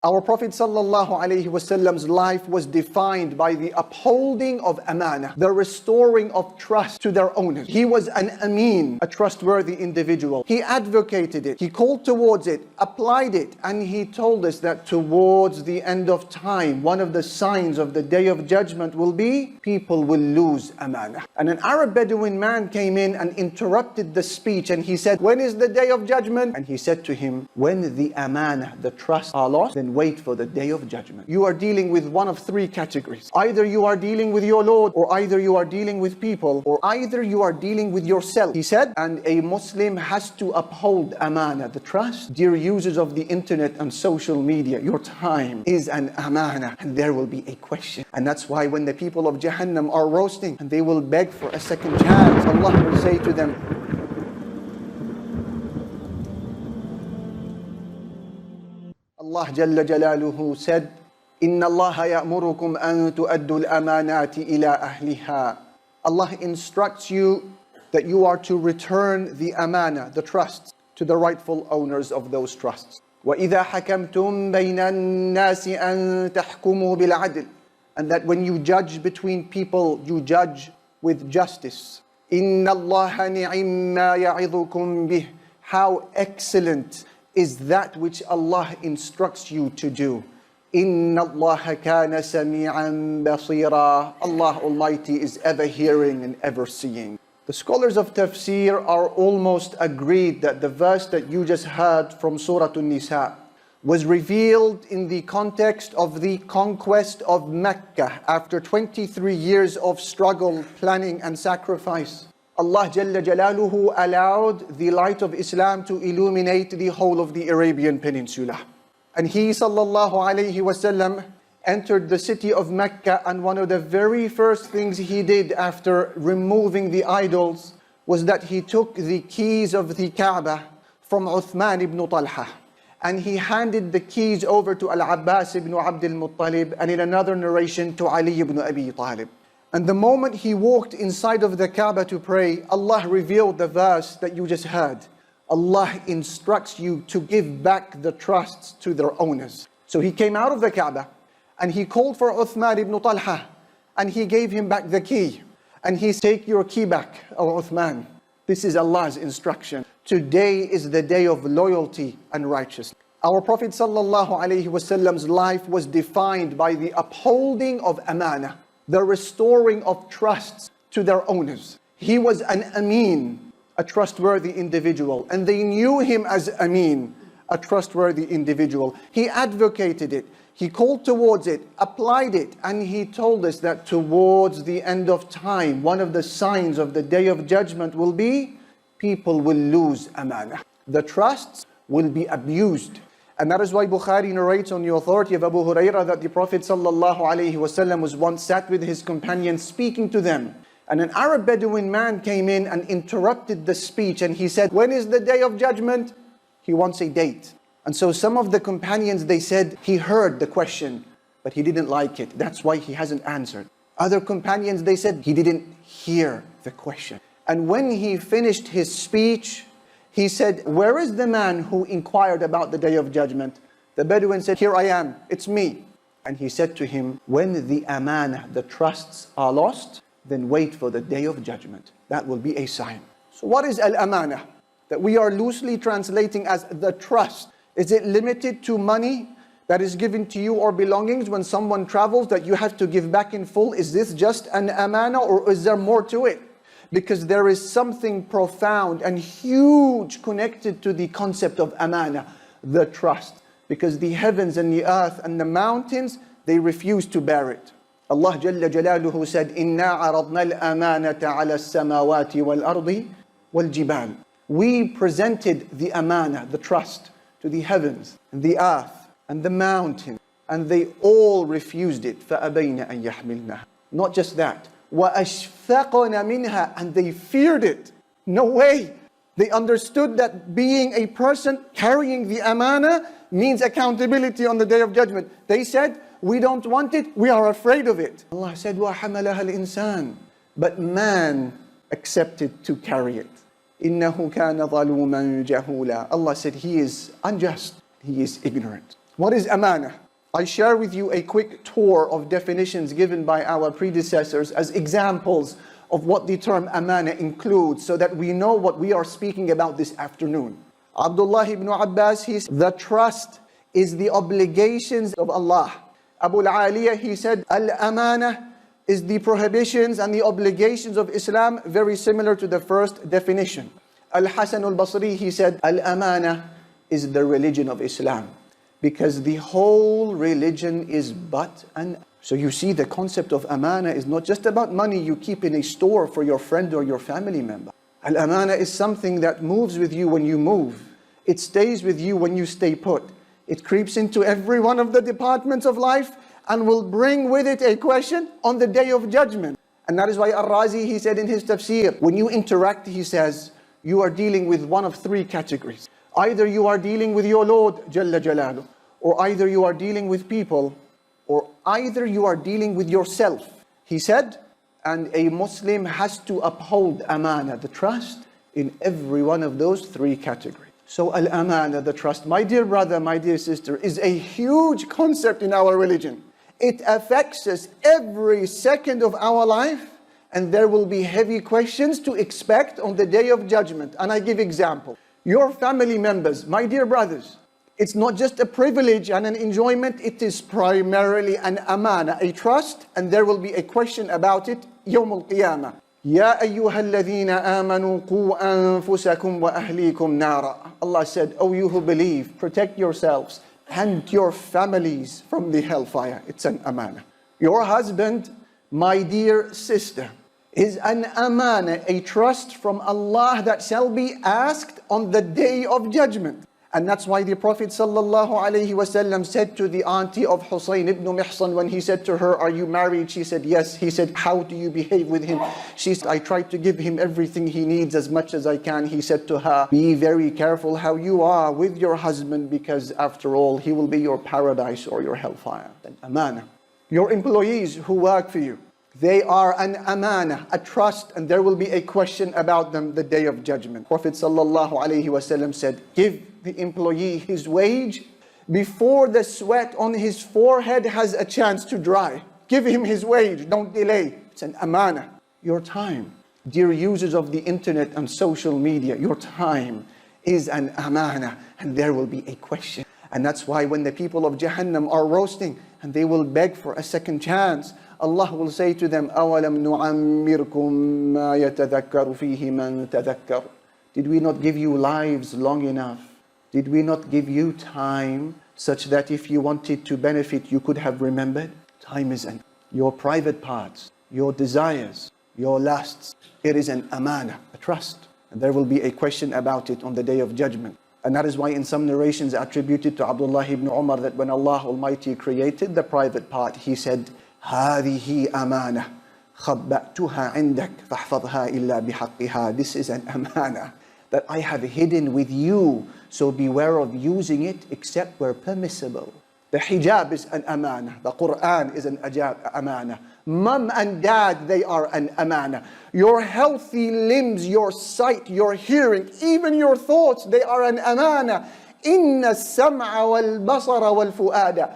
Our Prophet ﷺ's life was defined by the upholding of Amana, the restoring of trust to their owners. He was an Amin, a trustworthy individual. He advocated it, he called towards it, applied it, and he told us that towards the end of time, one of the signs of the Day of Judgment will be people will lose Amana. And an Arab Bedouin man came in and interrupted the speech, and he said, when is the Day of Judgment? And he said to him, when the Amana, the trust, are lost, then wait for the Day of Judgment. You are dealing with one of three categories. Either you are dealing with your Lord, or either you are dealing with people, or either you are dealing with yourself. He said, and a Muslim has to uphold Amana, the trust. Dear users of the internet and social media, your time is an Amana, and there will be a question. And that's why when the people of Jahannam are roasting, and they will beg for a second chance, Allah will say to them, Allah Jalla Jalaluhu said, Inna Allaha ya'murukum an tu'addu al-amanati ila ahliha. Allah instructs you that you are to return the amana, the trusts, to the rightful owners of those trusts. وَإِذَا حَكَمْتُمْ بَيْنَ النَّاسِ أَن تَحْكُمُوا بِالْعَدْلِ. And that when you judge between people, you judge with justice. إِنَّ اللَّهَ نِعِمَّ مَا يَعِظُكُمْ بِهِ. How excellent is that which Allah instructs you to do. Inna Allah kana sami'an basira. Allah Almighty is ever hearing and ever seeing. The scholars of tafsir are almost agreed that the verse that you just heard from Surah An-Nisa was revealed in the context of the conquest of Mecca after 23 years of struggle, planning and sacrifice. Allah Jalla Jalaluhu allowed the light of Islam to illuminate the whole of the Arabian Peninsula. And he sallallahu alayhi wasallam entered the city of Mecca, and one of the very first things he did after removing the idols was that he took the keys of the Kaaba from Uthman ibn Talha. And he handed the keys over to Al-Abbas ibn Abdul Muttalib, and in another narration to Ali ibn Abi Talib. And the moment he walked inside of the Kaaba to pray, Allah revealed the verse that you just heard. Allah instructs you to give back the trusts to their owners. So he came out of the Kaaba and he called for Uthman ibn Talha and he gave him back the key. And he said, take your key back, O Uthman. This is Allah's instruction. Today is the day of loyalty and righteousness. Our Prophet ﷺ's life was defined by the upholding of Amana, the restoring of trusts to their owners. He was an Amin, a trustworthy individual, and they knew him as Amin, a trustworthy individual. He advocated it, he called towards it, applied it, and he told us that towards the end of time, one of the signs of the Day of Judgment will be people will lose Amana. The trusts will be abused. And that is why Bukhari narrates on the authority of Abu Hurairah that the Prophet ﷺ was once sat with his companions speaking to them. And an Arab Bedouin man came in and interrupted the speech, and he said, when is the Day of Judgment? He wants a date. And so some of the companions, they said, he heard the question, but he didn't like it. That's why he hasn't answered. Other companions, they said, he didn't hear the question. And when he finished his speech, he said, where is the man who inquired about the Day of Judgment? The Bedouin said, here I am, it's me. And he said to him, when the Amana, the trusts are lost, then wait for the Day of Judgment. That will be a sign. So what is Al-Amanah? That we are loosely translating as the trust. Is it limited to money that is given to you or belongings when someone travels that you have to give back in full? Is this just an Amana, or is there more to it? Because there is something profound and huge connected to the concept of Amana, the trust. Because the heavens and the earth and the mountains, they refuse to bear it. Allah Jalla Jalaluhu said, إِنَّا عَرَضْنَا الْأَمَانَةَ عَلَى السَّمَاوَاتِ وَالْأَرْضِ وَالْجِبَالِ. We presented the Amana, the trust, to the heavens and the earth and the mountains, and they all refused it. فَأَبَيْنَ أَن يَحْمِلْنَهَا. Not just that, وَأَشْفَقْنَ مِنْهَا, and they feared it. No way. They understood that being a person carrying the Amana means accountability on the Day of Judgment. They said, we don't want it, we are afraid of it. Allah said, وَحَمَلَهَا الْإِنسَانِ. But man accepted to carry it. إِنَّهُ كَانَ ظَلُومًا جَهُولًا. Allah said, he is unjust, he is ignorant. What is amana? I share with you a quick tour of definitions given by our predecessors as examples of what the term amana includes, so that we know what we are speaking about this afternoon. Abdullah ibn Abbas, he said, the trust is the obligations of Allah. Abu al-Aliyah, he said, Al-Amanah is the prohibitions and the obligations of Islam, very similar to the first definition. Al-Hasan al-Basri, he said, Al-Amanah is the religion of Islam, because the whole religion is but an. So you see, the concept of amana is not just about money you keep in a store for your friend or your family member. Al-Amana is something that moves with you when you move. It stays with you when you stay put. It creeps into every one of the departments of life and will bring with it a question on the day of judgment. And that is why Ar-Razi, he said in his tafsir, when you interact, he says, you are dealing with one of three categories. Either you are dealing with your Lord, Jalla Jalaluh, or either you are dealing with people, or either you are dealing with yourself. He said, and a Muslim has to uphold amana, the trust, in every one of those three categories. So al-amana, the trust, my dear brother, my dear sister, is a huge concept in our religion. It affects us every second of our life, and there will be heavy questions to expect on the day of judgment. And I give example. Your family members, my dear brothers, it's not just a privilege and an enjoyment, it is primarily an amana, a trust, and there will be a question about it, يوم القيامة. يا أيها الذين آمنوا قوا أنفسكم وأهليكم نارا. Allah said, oh you who believe, protect yourselves and your families from the hellfire. It's an amana. Your husband, my dear sister, is an amana, a trust from Allah that shall be asked on the day of judgment. And that's why the Prophet ﷺ said to the auntie of Husayn ibn Mihsan, when he said to her, are you married? She said, yes. He said, how do you behave with him? She said, I try to give him everything he needs as much as I can. He said to her, be very careful how you are with your husband, because after all, he will be your paradise or your hellfire. An amana. Your employees who work for you, they are an amana, a trust, and there will be a question about them the day of judgment. Prophet ﷺ said, give the employee his wage before the sweat on his forehead has a chance to dry. Give him his wage, don't delay. It's an amana. Your time, dear users of the internet and social media, your time is an amana, and there will be a question. And that's why when the people of Jahannam are roasting and they will beg for a second chance, Allah will say to them, أَوَلَمْ نُعَمِّرْكُمْ مَا يَتَذَكَّرُ فِيهِ مَنْ تَذَكَّرُ. Did we not give you lives long enough? Did we not give you time such that if you wanted to benefit, you could have remembered? Time is your private parts, your desires, your lusts. It is an amana, a trust. And there will be a question about it on the day of judgment. And that is why in some narrations attributed to Abdullah ibn Umar, that when Allah Almighty created the private part, He said, هذه أمانة خبأتها عندك فاحفظها إلا بحقها. This is an amana that I have hidden with you, so beware of using it except where permissible. The hijab is an amana. The Quran is an amana. Mum and dad, they are an amana. Your healthy limbs, your sight, your hearing, even your thoughts, they are an amana. إن السمع والبصر والفؤاد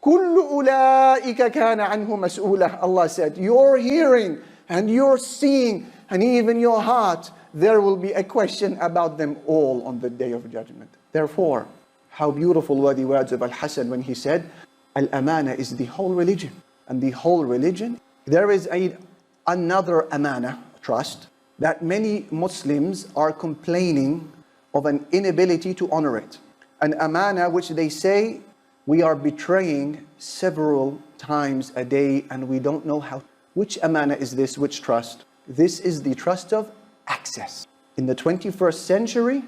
كل أولئك كان عنه مسؤولا. Allah said, your hearing and your seeing and even your heart, there will be a question about them all on the day of judgment. Therefore, how beautiful were the words of Al-Hasan when he said, Al-Amanah is the whole religion. And the whole religion, there is another amana, trust, that many Muslims are complaining of an inability to honor it. An amana which they say we are betraying several times a day and we don't know how. Which amana is this? Which trust? This is the trust of access. In the 21st century,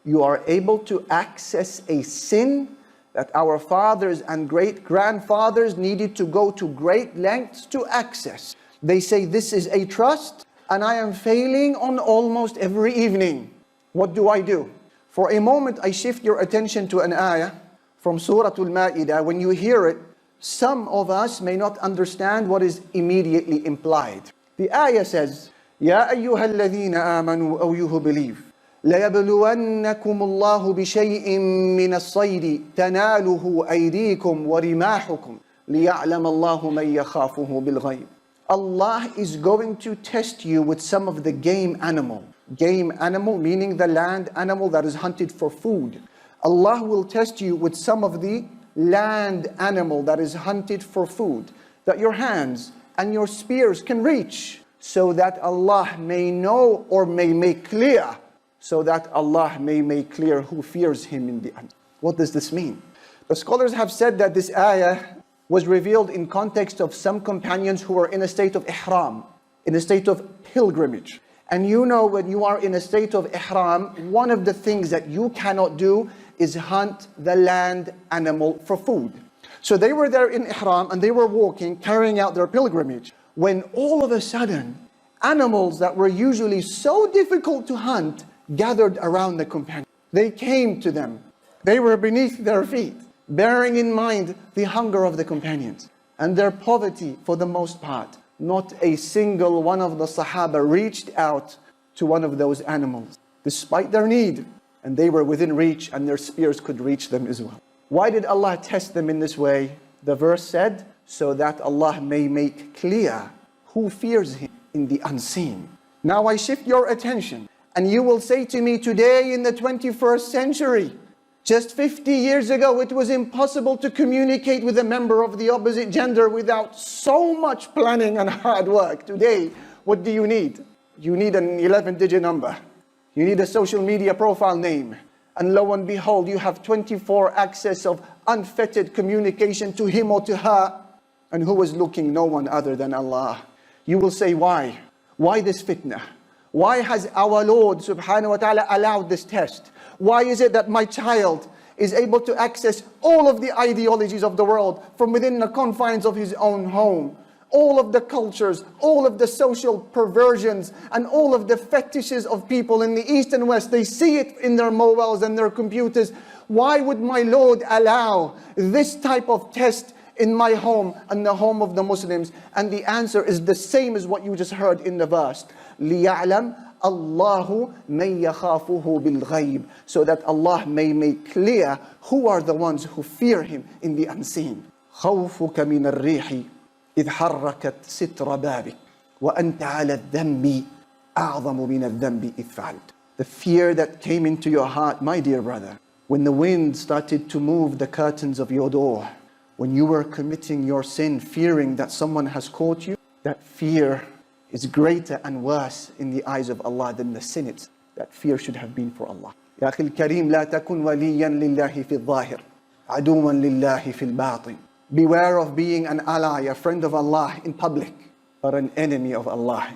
you are able to access a sin that our fathers and great-grandfathers needed to go to great lengths to access. They say this is a trust and I am failing on almost every evening. What do? For a moment, I shift your attention to an ayah from Surah Al-Ma'idah. When you hear it, some of us may not understand what is immediately implied. The ayah says, Ya ayyuha alladhina amanu, O you who believe, لَيَبْلُوَنَّكُمُ اللَّهُ بِشَيْءٍ مِّنَ الصَّيْدِ تَنَالُهُ أَيْدِيكُمْ وَرِمَاحُكُمْ لِيَعْلَمَ اللَّهُ مَنْ يَخَافُهُ بِالْغَيْبِ. Allah is going to test you with some of the game animal. Game animal meaning the land animal that is hunted for food. Allah will test you with some of the land animal that is hunted for food, that your hands and your spears can reach, so that Allah may know or may make clear, so that Allah may make clear who fears Him in the end. What does this mean? The scholars have said that this ayah was revealed in context of some companions who were in a state of ihram, in a state of pilgrimage. And you know, when you are in a state of ihram, one of the things that you cannot do is hunt the land animal for food. So they were there in ihram and they were walking, carrying out their pilgrimage, when all of a sudden, animals that were usually so difficult to hunt gathered around the companions. They came to them. They were beneath their feet, bearing in mind the hunger of the companions and their poverty for the most part. Not a single one of the Sahaba reached out to one of those animals, despite their need. And they were within reach and their spears could reach them as well. Why did Allah test them in this way? The verse said, so that Allah may make clear who fears Him in the unseen. Now I shift your attention and you will say to me, today in the 21st century, just 50 years ago, it was impossible to communicate with a member of the opposite gender without so much planning and hard work. Today, what do you need? You need an 11-digit number. You need a social media profile name. And lo and behold, you have 24 access of unfettered communication to him or to her. And who was looking? No one other than Allah. You will say, why? Why this fitna? Why has our Lord subhanahu wa ta'ala allowed this test? Why is it that my child is able to access all of the ideologies of the world from within the confines of his own home? All of the cultures, all of the social perversions, and all of the fetishes of people in the East and West, they see it in their mobiles and their computers. Why would my Lord allow this type of test in my home and the home of the Muslims? And the answer is the same as what you just heard in the verse. لِيَعْلَمْ Allahu مَنْ يَخَافُهُ بِالْغَيْبِ, so that Allah may make clear who are the ones who fear Him in the unseen. خَوْفُكَ مِنَ الرِّيحِ إِذْ حَرَّكَتْ سِتْرَ بَابِكَ وَأَنْتَ عَلَى الذَّنْبِ أَعْظَمُ مِنَ الذَّنْبِ إِذْ فَعَلْتَ. The fear that came into your heart, my dear brother, when the wind started to move the curtains of your door, when you were committing your sin, fearing that someone has caught you, that fear is greater and worse in the eyes of Allah than the sin itself. That fear should have been for Allah. يا أخي الكريم لا تكن وليا لله في الظاهر عدوا لله في الباطن. Beware of being an ally, a friend of Allah in public, but an enemy of Allah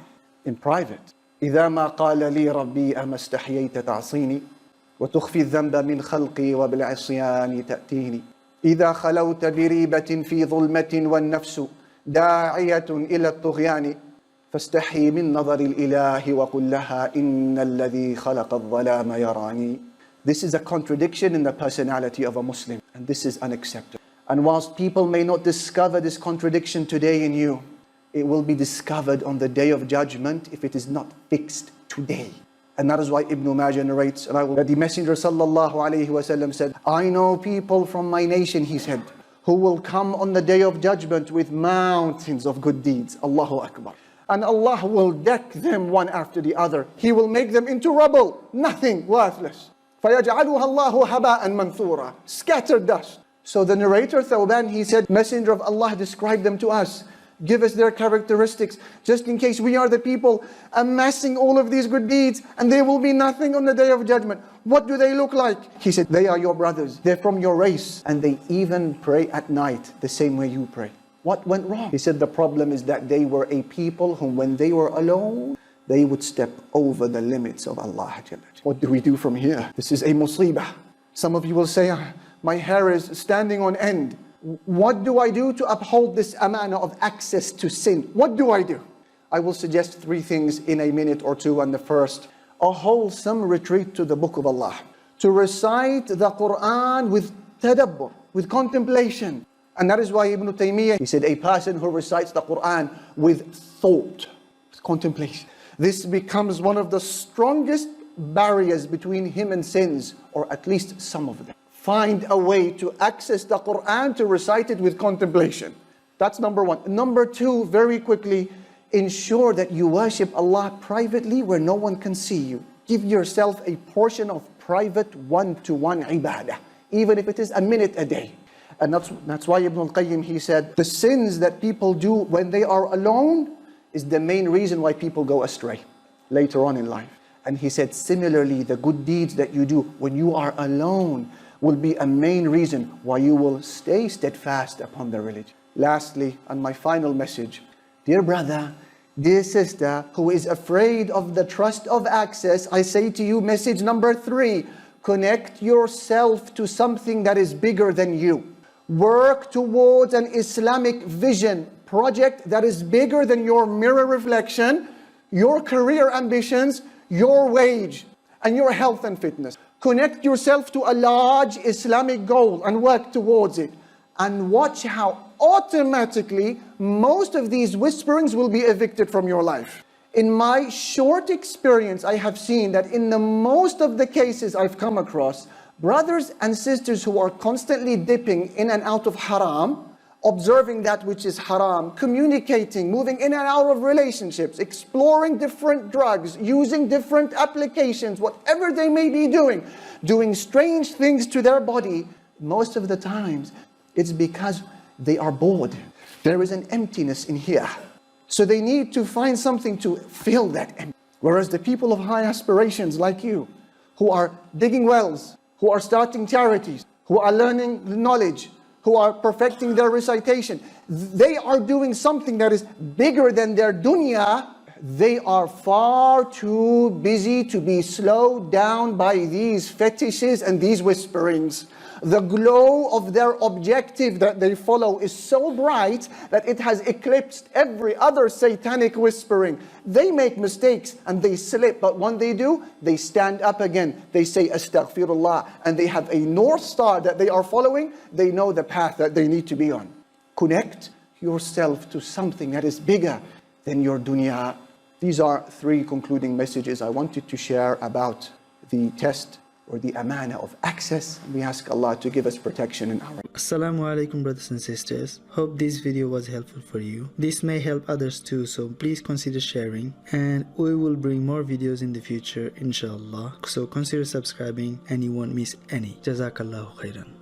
in private. إذا ما قال لي ربي أما استحييت تعصيني وتخفي الذنب من خلقي وبالعصيان تأتيني. إذا خلوت بريبة في ظلمة والنفس داعية إلى الطغيان فاستحي من نظر الإله وقل لها إن الذي خلق الظلام يراني. This is a contradiction in the personality of a Muslim, and this is unacceptable. And whilst people may not discover this contradiction today in you, it will be discovered on the day of judgment if it is not fixed today. And that is why Ibn Majah narrates, that the Messenger sallallahu alayhi wasallam said, I know people from my nation, he said, who will come on the day of judgment with mountains of good deeds. Allahu Akbar. And Allah will deck them one after the other. He will make them into rubble, nothing, worthless. فَيَجْعَلُهَا اللَّهُ هَبَاءً مَنْثُورًا, scattered dust. So the narrator Thawban, he said, Messenger of Allah, describe them to us. Give us their characteristics, just in case we are the people amassing all of these good deeds and there will be nothing on the day of judgment. What do they look like? He said, they are your brothers, they're from your race, and they even pray at night the same way you pray. What went wrong? He said the problem is that they were a people whom when they were alone, they would step over the limits of Allah. What do we do from here? This is a musibah. Some of you will say, my hair is standing on end. What do I do to uphold this amana of access to sin? What do I do? I will suggest 3 things in a minute or 2. And the first, a wholesome retreat to the book of Allah. To recite the Quran with tadabbur, with contemplation. And that is why Ibn Taymiyyah, he said, a person who recites the Quran with thought, with contemplation. This becomes one of the strongest barriers between him and sins, or at least some of them. Find a way to access the Quran, to recite it with contemplation. That's number one. Number two, very quickly, ensure that you worship Allah privately where no one can see you. Give yourself a portion of private one-to-one ibadah, even if it is a minute a day. And that's why Ibn al-Qayyim, he said, the sins that people do when they are alone is the main reason why people go astray later on in life. And he said, similarly, the good deeds that you do when you are alone will be a main reason why you will stay steadfast upon the religion. Lastly, and my final message, dear brother, dear sister, who is afraid of the trust of access, I say to you, message number 3, connect yourself to something that is bigger than you. Work towards an Islamic vision project that is bigger than your mirror reflection, your career ambitions, your wage, and your health and fitness. Connect yourself to a large Islamic goal and work towards it. And watch how automatically most of these whisperings will be evicted from your life. In my short experience, I have seen that in the most of the cases I've come across, brothers and sisters who are constantly dipping in and out of haram, observing that which is haram, communicating, moving in and out of relationships, exploring different drugs, using different applications, whatever they may be doing strange things to their body, most of the times it's because they are bored. There is an emptiness in here. So they need to find something to fill that empty. Whereas the people of high aspirations like you, who are digging wells, who are starting charities, who are learning knowledge, who are perfecting their recitation, they are doing something that is bigger than their dunya. They are far too busy to be slowed down by these fetishes and these whisperings. The glow of their objective that they follow is so bright that it has eclipsed every other satanic whispering. They make mistakes and they slip, but when they do, they stand up again. They say astaghfirullah, and they have a north star that they are following. They know the path that they need to be on. Connect yourself to something that is bigger than your dunya. These are 3 concluding messages I wanted to share about the test or the amana of access. We ask Allah to give us protection in our... Assalamu alaikum, brothers and sisters. Hope this video was helpful for you. This may help others too, so please consider sharing, and we will bring more videos in the future, inshallah. So consider subscribing and you won't miss any. Jazakallahu khairan.